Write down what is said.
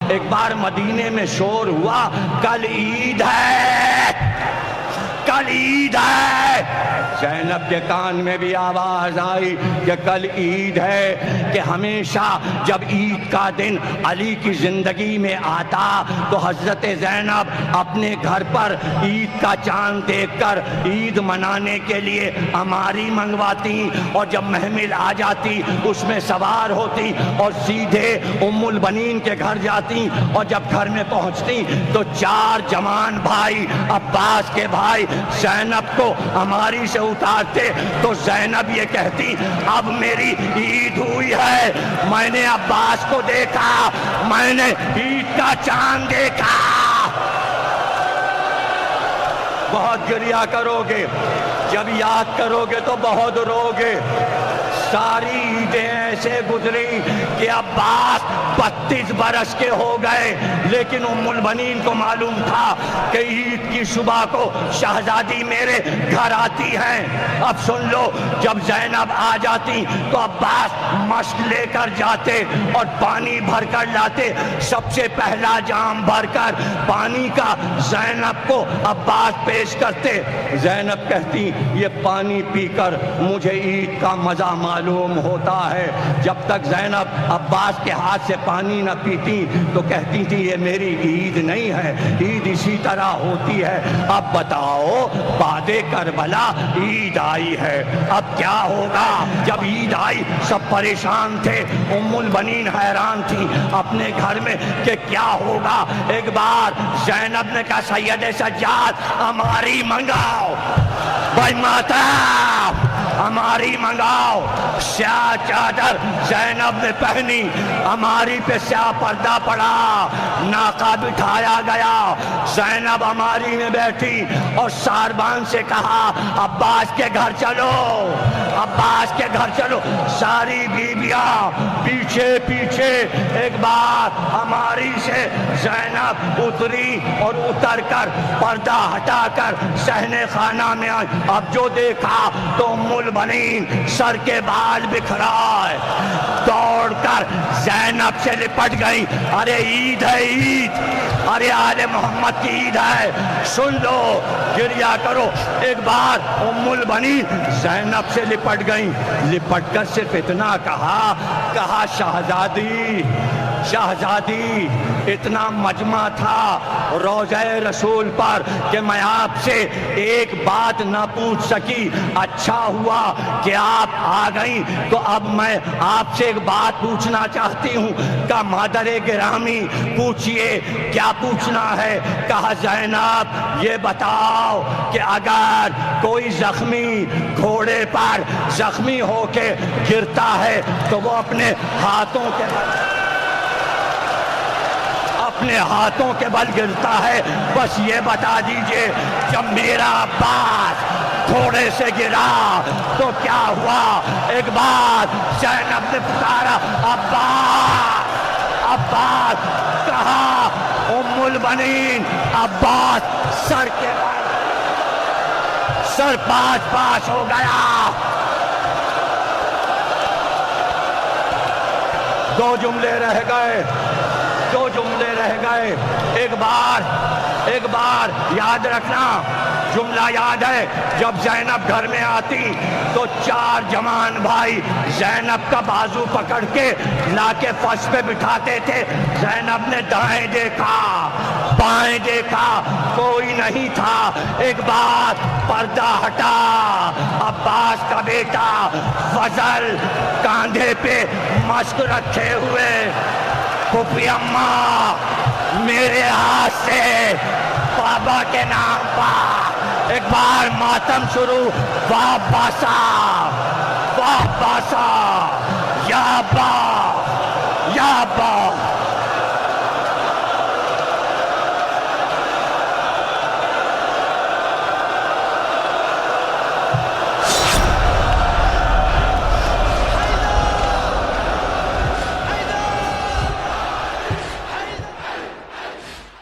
ایک بار مدینے میں شور ہوا کل عید ہے، کل عید ہے۔ زینب کے کان میں بھی آواز آئی کہ کل عید ہے، کہ ہمیشہ جب عید کا دن علی کی زندگی میں آتا تو حضرت زینب اپنے گھر پر عید کا چاند دیکھ کر عید منانے کے لیے اماری منگواتی، اور جب محمل آ جاتی اس میں سوار ہوتی اور سیدھے ام البنین کے گھر جاتی، اور جب گھر میں پہنچتی تو چار جوان بھائی عباس کے بھائی زینب کو اماری سے اتارتے تو زینب یہ کہتی اب میری عید ہوئی ہے، میں نے عباس کو دیکھا، میں نے عید کا چاند دیکھا۔ بہت گریہ کرو گے، جب یاد کرو گے تو بہت روگے۔ ساری عیدیں ایسے گزری کہ عباس 32 برس کے ہو گئے، لیکن ام البنین کو معلوم تھا کہ عید کی صبح کو شہزادی میرے گھر آتی ہیں۔ اب سن لو، جب زینب آ جاتی تو عباس مشک لے کر جاتے اور پانی بھر کر لاتے، سب سے پہلا جام بھر کر پانی کا زینب کو عباس پیش کرتے۔ زینب کہتی یہ پانی پی کر مجھے عید کا مزہ معلوم ہوتا ہے۔ جب تک زینب عباس کے ہاتھ سے پانی نہ پیتی تو کہتی تھی یہ میری عید نہیں ہے، عید اسی طرح ہوتی ہے۔ اب بتاؤ بعد کربلا عید آئی ہے، اب کیا ہوگا؟ جب عید آئی سب پریشان تھے، ام البنین حیران تھی اپنے گھر میں کہ کیا ہوگا۔ ایک بار زینب نے کہا سید سجاد ہماری منگاؤ، بھائی ماتا ہماری منگاؤ۔ سیاہ چادر زینب نے پہنی، ہماری پہ سیاہ پردہ پڑا، ناقہ بٹھایا گیا، زینب ہماری میں بیٹھی اور ساربان سے کہا عباس کے گھر چلو، عباس کے گھر چلو۔ ساری بیویاں پیچھے پیچھے۔ ایک بار ہماری سے زینب اتری اور اتر کر پردہ ہٹا کر صحن خانہ میں آئی۔ اب جو دیکھا تو ام البنین سر کے بال بکھرائے، دوڑ کر زینب سے لپٹ گئی، ارے عید ہے عید، ارے آل محمد کی عید ہے، سن لو، گریہ کرو۔ ایک بار ام البنین زینب سے لپٹ گئی، لپٹ کر صرف اتنا کہا شہزادی، شہزادی اتنا مجمع تھا روضہ رسول پر کہ میں آپ سے ایک بات نہ پوچھ سکی، اچھا ہوا کہ آپ آ گئیں، تو اب میں آپ سے ایک بات پوچھنا چاہتی ہوں۔ کہا مادر گرامی پوچھئے، کیا پوچھنا ہے؟ کہا زینب یہ بتاؤ کہ اگر کوئی زخمی گھوڑے پر زخمی ہو کے گرتا ہے تو وہ اپنے ہاتھوں کے بل گرتا ہے، بس یہ بتا دیجئے جب میرا عباس گھوڑے سے گرا تو کیا ہوا؟ ایک بار زینب نے پکارا عباس، عباس، کہا ام البنین عباس سر کے بل، سر پاس ہو گیا۔ دو جملے رہ گئے، دو جملے رہ گئے۔ ایک بار یاد رکھنا، جملہ یاد ہے، جب زینب گھر میں آتی تو چار جوان بھائی زینب کا بازو پکڑ کے لا کے فرش پہ بٹھاتے تھے۔ زینب نے دائیں دیکھا، بائیں دیکھا، کوئی نہیں تھا۔ ایک بار پردہ ہٹا، عباس کا بیٹا فضل کاندھے پہ مشک رکھے ہوئے، پھوپھی اماں میرے ہاتھ سے بابا کے نام پر ایک بار ماتم شروع، واہ باسا، واہ باسا، یا با، یا با۔